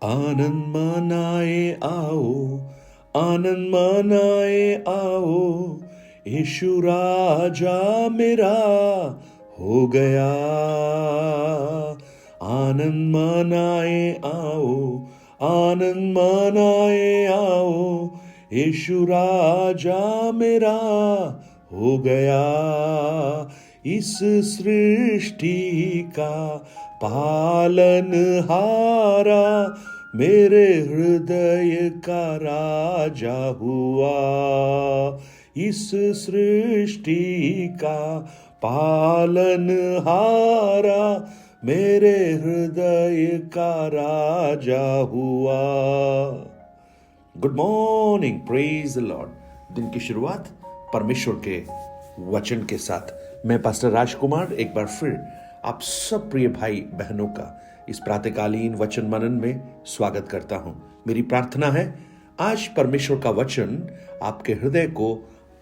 आनंद मनाए आओ, आनंद मनाए आओ, यीशु राजा मेरा हो गया। आनंद मनाए आओ, आनंद मनाए आओ, यीशु राजा मेरा हो गया। इस सृष्टि का पालनहारा मेरे हृदय का राजा हुआ। इस सृष्टि का पालनहारा मेरे हृदय का राजा हुआ। Good morning, praise the Lord. दिन की शुरुआत परमेश्वर के वचन के साथ मैं पास्टर राजकुमार एक बार फिर आप सब प्रिय भाई बहनों का इस प्रातःकालीन वचन मनन में स्वागत करता हूं। मेरी प्रार्थना है आज परमेश्वर का वचन आपके हृदय को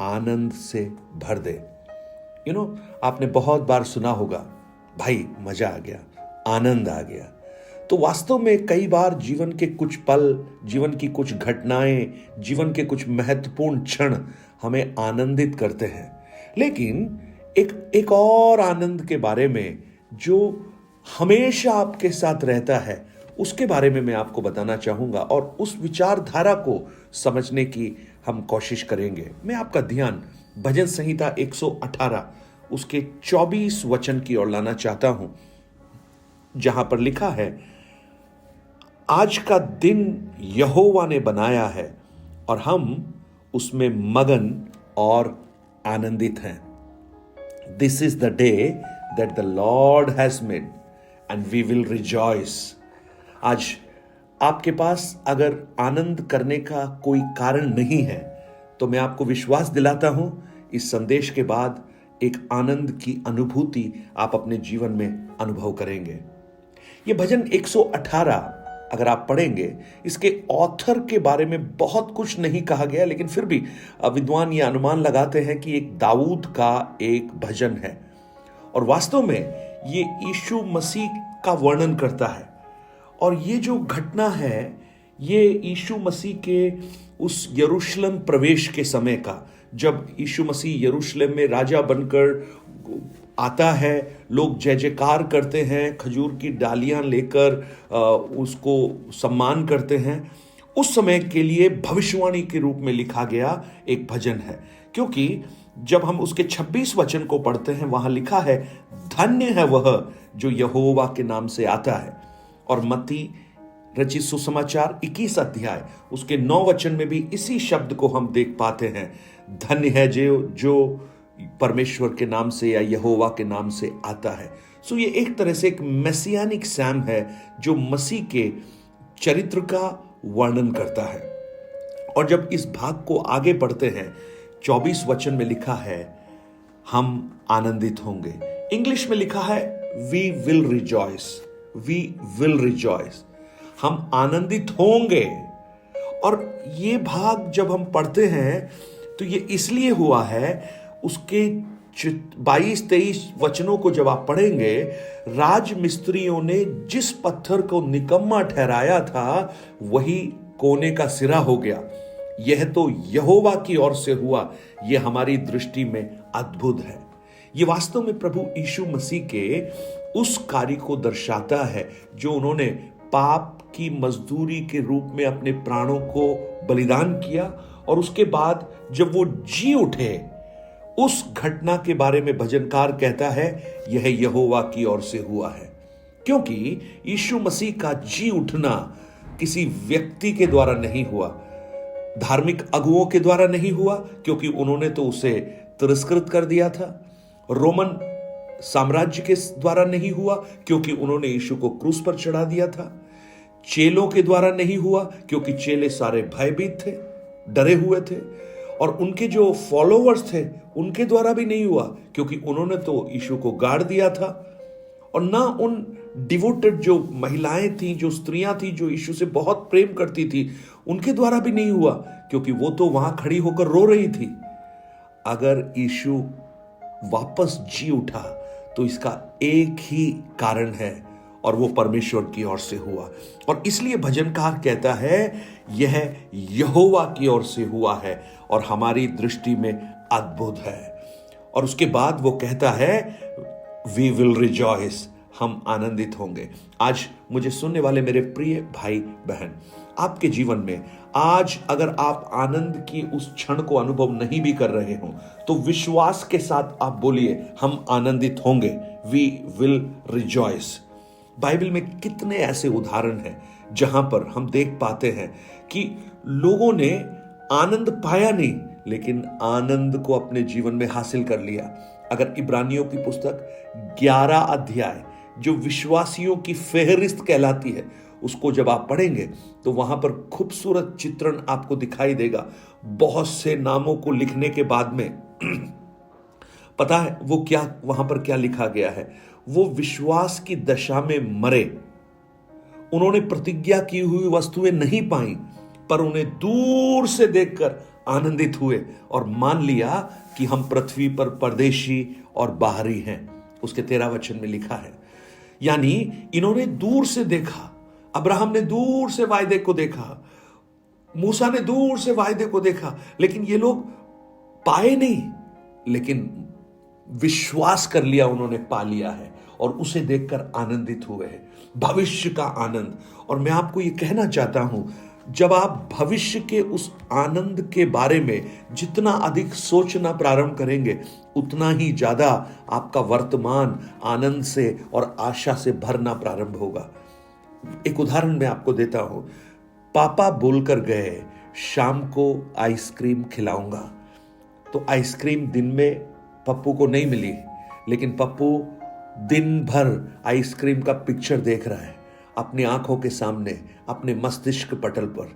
आनंद से भर दे। आपने बहुत बार सुना होगा, भाई मजा आ गया, आनंद आ गया। तो वास्तव में कई बार जीवन के कुछ पल, जीवन की कुछ घटनाएं, जीवन के कुछ महत्वपूर्ण क्षण हमें आनंदित करते हैं। लेकिन एक और आनंद के बारे में जो हमेशा आपके साथ रहता है, उसके बारे में मैं आपको बताना चाहूंगा और उस विचारधारा को समझने की हम कोशिश करेंगे। मैं आपका ध्यान भजन संहिता 118 उसके 24 वचन की ओर लाना चाहता हूं, जहां पर लिखा है, आज का दिन यहोवा ने बनाया है और हम उसमें मगन और आनंदित हैं। This is the day that the Lord has made and we will rejoice। आज आपके पास अगर आनंद करने का कोई कारण नहीं है तो मैं आपको विश्वास दिलाता हूं, इस संदेश के बाद एक आनंद की अनुभूति आप अपने जीवन में अनुभव करेंगे। यह भजन 118 अगर आप पढ़ेंगे, इसके ऑथर के बारे में बहुत कुछ नहीं कहा गया, लेकिन फिर भी विद्वान यह अनुमान लगाते हैं कि एक दाऊद का एक भजन है और वास्तव में ये यीशु मसीह का वर्णन करता है। और ये जो घटना है, ये यीशु मसीह के उस यरूशलेम प्रवेश के समय का, जब यीशु मसीह यरूशलेम में राजा बनकर आता है, लोग जय जयकार करते हैं, खजूर की डालियां लेकर उसको सम्मान करते हैं। उस समय के लिए भविष्यवाणी के रूप में लिखा गया एक भजन है, क्योंकि जब हम उसके 26 वचन को पढ़ते हैं, वहां लिखा है, धन्य है वह जो यहोवा के नाम से आता है। और मत्ती रचित सुसमाचार 21 अध्याय उसके 9 वचन में भी इसी शब्द को हम देख पाते हैं, धन्य है जो परमेश्वर के नाम से या यहोवा के नाम से आता है। सो ये एक तरह से एक मैसियानिक सैम है जो मसीह के चरित्र का वर्णन करता है। और जब इस भाग को आगे पढ़ते हैं, 24 वचन में लिखा है, हम आनंदित होंगे। इंग्लिश में लिखा है, we will rejoice, we will rejoice, हम आनंदित होंगे। और ये भाग जब हम पढ़ते हैं तो ये इसलिए हुआ है, उसके 22-23 वचनों को जब आप पढ़ेंगे, राज मिस्त्रियों ने जिस पत्थर को निकम्मा ठहराया था, वही कोने का सिरा हो गया। यह तो यहोवा की ओर से हुआ, यह हमारी दृष्टि में अद्भुत है। यह वास्तव में प्रभु यीशु मसीह के उस कार्य को दर्शाता है जो उन्होंने पाप की मजदूरी के रूप में अपने प्राणों को बलिदान किया, और उसके बाद जब वो जी उठे, उस घटना के बारे में भजनकार कहता है, यह यहोवा की ओर से हुआ है। क्योंकि यीशु मसीह का जी उठना किसी व्यक्ति के द्वारा नहीं हुआ, धार्मिक अगुओं के द्वारा नहीं हुआ, क्योंकि उन्होंने तो उसे तिरस्कृत कर दिया था। रोमन साम्राज्य के द्वारा नहीं हुआ, क्योंकि उन्होंने यीशु को क्रूस पर चढ़ा दिया था। चेलों के द्वारा नहीं हुआ, क्योंकि चेले सारे भयभीत थे, डरे हुए थे। और उनके जो फॉलोअर्स थे, उनके द्वारा भी नहीं हुआ, क्योंकि उन्होंने तो यीशु को गाड़ दिया था। और ना उन डिवोटेड जो महिलाएं थी, जो स्त्रियां थी, जो यीशु से बहुत प्रेम करती थी, उनके द्वारा भी नहीं हुआ, क्योंकि वो तो वहां खड़ी होकर रो रही थी। अगर यीशु वापस जी उठा तो इसका एक ही कारण है, और वो परमेश्वर की ओर से हुआ। और इसलिए भजनकार कहता है यह यहोवा की ओर से हुआ है और हमारी दृष्टि में अद्भुत है। और उसके बाद वो कहता है वी विल रिजॉइस, हम आनंदित होंगे। आज मुझे सुनने वाले मेरे प्रिय भाई बहन, आपके जीवन में आज अगर आप आनंद की उस क्षण को अनुभव नहीं भी कर रहे हो तो विश्वास के साथ आप बोलिए हम आनंदित होंगे, वी विल रिजॉइस। बाइबल में कितने ऐसे उदाहरण हैं जहां पर हम देख पाते हैं कि लोगों ने आनंद पाया नहीं लेकिन आनंद को अपने जीवन में हासिल कर लिया। अगर इब्रानियों की पुस्तक 11 अध्याय जो विश्वासियों की फेहरिस्त कहलाती है उसको जब आप पढ़ेंगे तो वहां पर खूबसूरत चित्रण आपको दिखाई देगा। बहुत से नामों को लिखने के बाद में पता है वो क्या वहां पर क्या लिखा गया है? वो विश्वास की दशा में मरे, उन्होंने प्रतिज्ञा की हुई वस्तुएं नहीं पाई पर उन्हें दूर से देखकर आनंदित हुए और मान लिया कि हम पृथ्वी पर परदेशी और बाहरी हैं। उसके 13 वचन में लिखा है, यानी इन्होंने दूर से देखा। अब्राहम ने दूर से वायदे को देखा, मूसा ने दूर से वायदे को देखा, लेकिन ये लोग पाए नहीं, लेकिन विश्वास कर लिया, उन्होंने पा लिया है और उसे देखकर आनंदित हुए हैं। भविष्य का आनंद। और मैं आपको ये कहना चाहता हूं, जब आप भविष्य के उस आनंद के बारे में जितना अधिक सोचना प्रारंभ करेंगे उतना ही ज्यादा आपका वर्तमान आनंद से और आशा से भरना प्रारंभ होगा। एक उदाहरण मैं आपको देता हूं। पापा बोलकर गए शाम को आइसक्रीम खिलाऊंगा, तो आइसक्रीम दिन में पप्पू को नहीं मिली, लेकिन पप्पू दिन भर आइसक्रीम का पिक्चर देख रहा है अपनी आंखों के सामने, अपने मस्तिष्क पटल पर।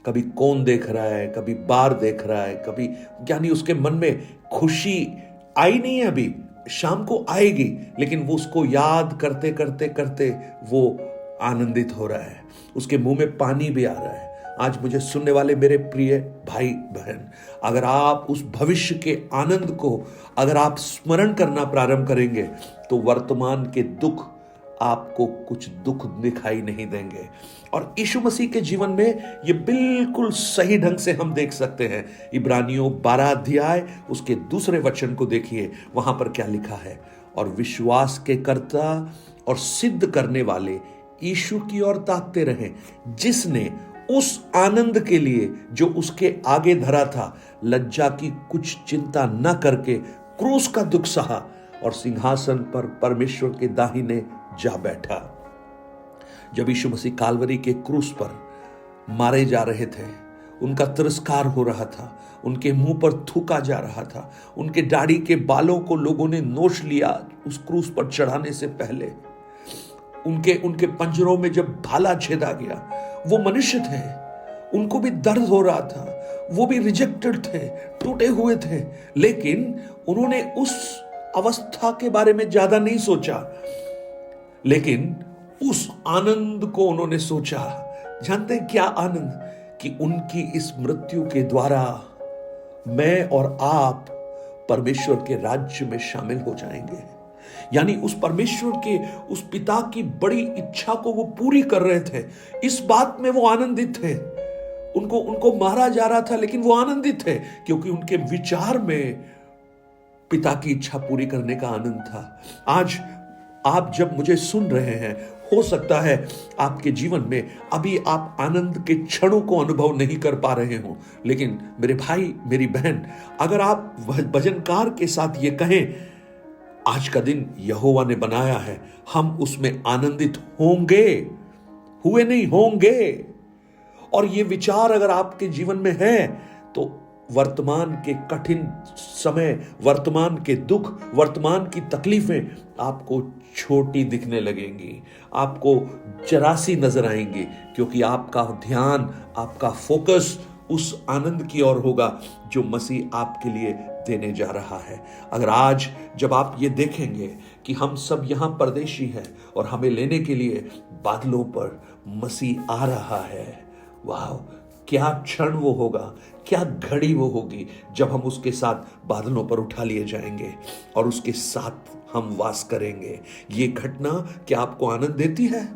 कभी कोन देख रहा है, कभी बार देख रहा है, कभी, यानी उसके मन में खुशी आई नहीं है, अभी शाम को आएगी, लेकिन वो उसको याद करते करते करते वो आनंदित हो रहा है, उसके मुंह में पानी भी आ रहा है। आज मुझे सुनने वाले मेरे प्रिय भाई बहन, अगर आप उस भविष्य के आनंद को अगर आप स्मरण करना प्रारंभ करेंगे तो वर्तमान के दुख आपको कुछ दुख दिखाई नहीं देंगे। और यीशु मसीह के जीवन में ये बिल्कुल सही ढंग से हम देख सकते हैं। इब्रानियों 12 अध्याय उसके 2 वचन को देखिए, वहां पर क्या लिखा है, और विश्वास के कर्ता और सिद्ध करने वाले यीशु की ओर ताकते रहे, जिसने उस आनंद के लिए जो उसके आगे धरा था लज्जा की कुछ चिंता न करके क्रूस का दुख सहा और सिंहासन पर परमेश्वर के दाहिने जा बैठा। जब यीशु मसीह कालवरी के क्रूस पर मारे जा रहे थे, उनका तिरस्कार हो रहा था, उनके मुंह पर थूका जा रहा था, उनके दाढ़ी के बालों को लोगों ने नोच लिया उस क्रूस पर चढ़ाने से पहले, उनके पंजरों में जब भाला छेदा गया, वो मनुष्य थे, उनको भी दर्द हो रहा था, वो भी रिजेक्टेड थे, टूटे हुए थे, लेकिन उन्होंने उस अवस्था के बारे में ज्यादा नहीं सोचा, लेकिन उस आनंद को उन्होंने सोचा। जानते हैं क्या आनंद? कि उनकी इस मृत्यु के द्वारा मैं और आप परमेश्वर के राज्य में शामिल हो जाएंगे। यानी उस परमेश्वर के उस पिता की बड़ी इच्छा को वो पूरी कर रहे थे। इस बात में वो आनंदित थे। उनको मारा जा रहा था लेकिन वो आनंदित थे, क्योंकि उनके विचार में पिता की इच्छा पूरी करने का आनंद था। आज आप जब मुझे सुन रहे हैं, हो सकता है आपके जीवन में अभी आप आनंद के क्षणों को अनुभव नहीं कर पा रहे हो, लेकिन मेरे भाई मेरी बहन, अगर आप भजनकार के साथ ये कहें, आज का दिन यहोवा ने बनाया है, हम उसमें आनंदित होंगे, हुए नहीं होंगे, और ये विचार अगर आपके जीवन में है तो वर्तमान के कठिन समय, वर्तमान के दुख, वर्तमान की तकलीफें आपको छोटी दिखने लगेंगी, आपको जरासी नजर आएंगी, क्योंकि आपका ध्यान, आपका फोकस उस आनंद की ओर होगा जो मसीह आपके लिए देने जा रहा है। अगर आज जब आप ये देखेंगे कि हम सब यहां परदेशी हैं और हमें लेने के लिए बादलों पर मसीह आ रहा है, वाह, क्या क्षण वो होगा, क्या घड़ी वो होगी जब हम उसके साथ बादलों पर उठा लिए जाएंगे और उसके साथ हम वास करेंगे। ये घटना क्या आपको आनंद देती है?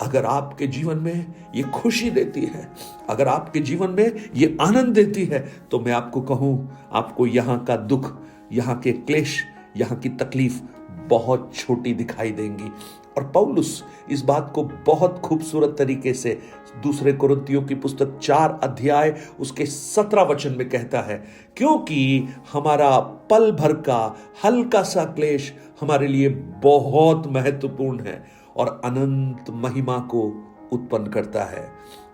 अगर आपके जीवन में ये खुशी देती है, अगर आपके जीवन में ये आनंद देती है, तो मैं आपको कहूं, आपको यहां का दुख, यहां के क्लेश, यहां की तकलीफ बहुत छोटी दिखाई देंगी। और पौलुस इस बात को बहुत खूबसूरत तरीके से दूसरे कुरिन्थियों की पुस्तक 4 अध्याय उसके 17 वचन में कहता है, क्योंकि हमारा पल भर का हल्का सा क्लेश हमारे लिए बहुत महत्वपूर्ण है और अनंत महिमा को उत्पन्न करता है।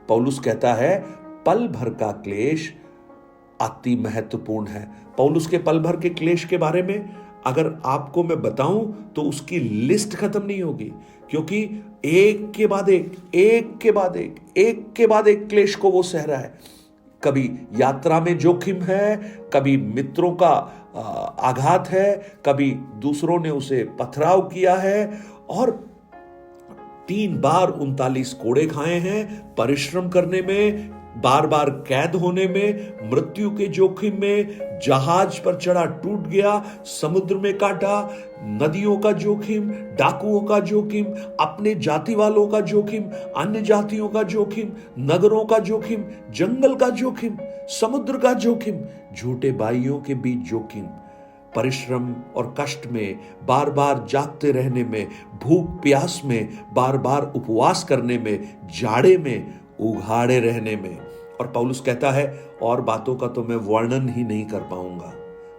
पौलुस कहता है पल भर का क्लेश अति महत्वपूर्ण है। पौलुस के पल भर के क्लेश के बारे में अगर आपको मैं बताऊं तो उसकी लिस्ट खत्म नहीं होगी, क्योंकि एक के बाद एक क्लेश को वो सह रहा है। कभी यात्रा में जोखिम है, कभी मित्रों का आघात है, कभी दूसरों ने उसे पथराव किया है, और 3 बार 39 कोड़े खाए हैं, परिश्रम करने में, बार बार कैद होने में, मृत्यु के जोखिम में, जहाज पर चढ़ा टूट गया, समुद्र में काटा, नदियों का जोखिम, डाकुओं का जोखिम, अपने जाति वालों का जोखिम, अन्य जातियों का जोखिम, नगरों का जोखिम, जंगल का जोखिम, समुद्र का जोखिम, झूठे भाइयों के बीच जोखिम, परिश्रम और कष्ट में, बार बार जागते रहने में, भूख प्यास में, बार बार उपवास करने में, जाड़े में, उघाड़े रहने में। और पौलुस कहता है और बातों का तो मैं वर्णन ही नहीं कर पाऊंगा।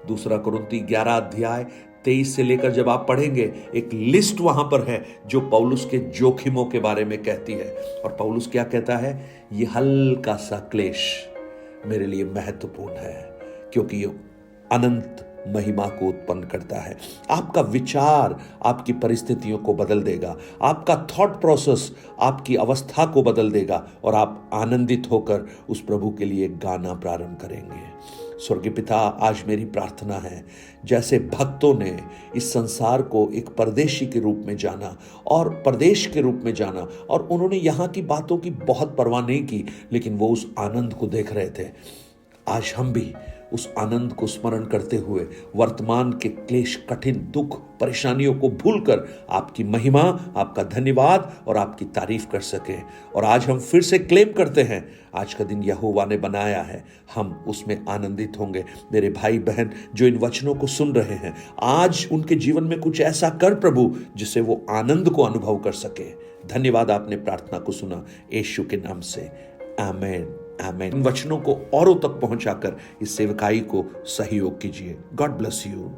दूसरा कुरिन्थी 11 अध्याय 23 से लेकर जब आप पढ़ेंगे, एक लिस्ट वहां पर है जो पौलुस के जोखिमों के बारे में कहती है। और पौलुस क्या कहता है, ये हल्का सा क्लेश मेरे लिए महत्वपूर्ण है, क्योंकि ये अनंत महिमा को उत्पन्न करता है। आपका विचार आपकी परिस्थितियों को बदल देगा, आपका थॉट प्रोसेस आपकी अवस्था को बदल देगा, और आप आनंदित होकर उस प्रभु के लिए गाना प्रारंभ करेंगे। स्वर्गीय पिता, आज मेरी प्रार्थना है, जैसे भक्तों ने इस संसार को एक परदेशी के रूप में जाना और प्रदेश के रूप में जाना, और उन्होंने यहाँ की बातों की बहुत परवाह नहीं की, लेकिन वो उस आनंद को देख रहे थे, आज हम भी उस आनंद को स्मरण करते हुए वर्तमान के क्लेश, कठिन दुख, परेशानियों को भूलकर आपकी महिमा, आपका धन्यवाद और आपकी तारीफ कर सके। और आज हम फिर से क्लेम करते हैं, आज का दिन यहोवा ने बनाया है, हम उसमें आनंदित होंगे। मेरे भाई बहन जो इन वचनों को सुन रहे हैं, आज उनके जीवन में कुछ ऐसा कर प्रभु जिससे वो आनंद को अनुभव कर सके। धन्यवाद, आपने प्रार्थना को सुना, यीशु के नाम से, आमेन आमेन। इन वचनों को औरों तक पहुंचाकर इस सेवकाई को सहयोग कीजिए। God bless you.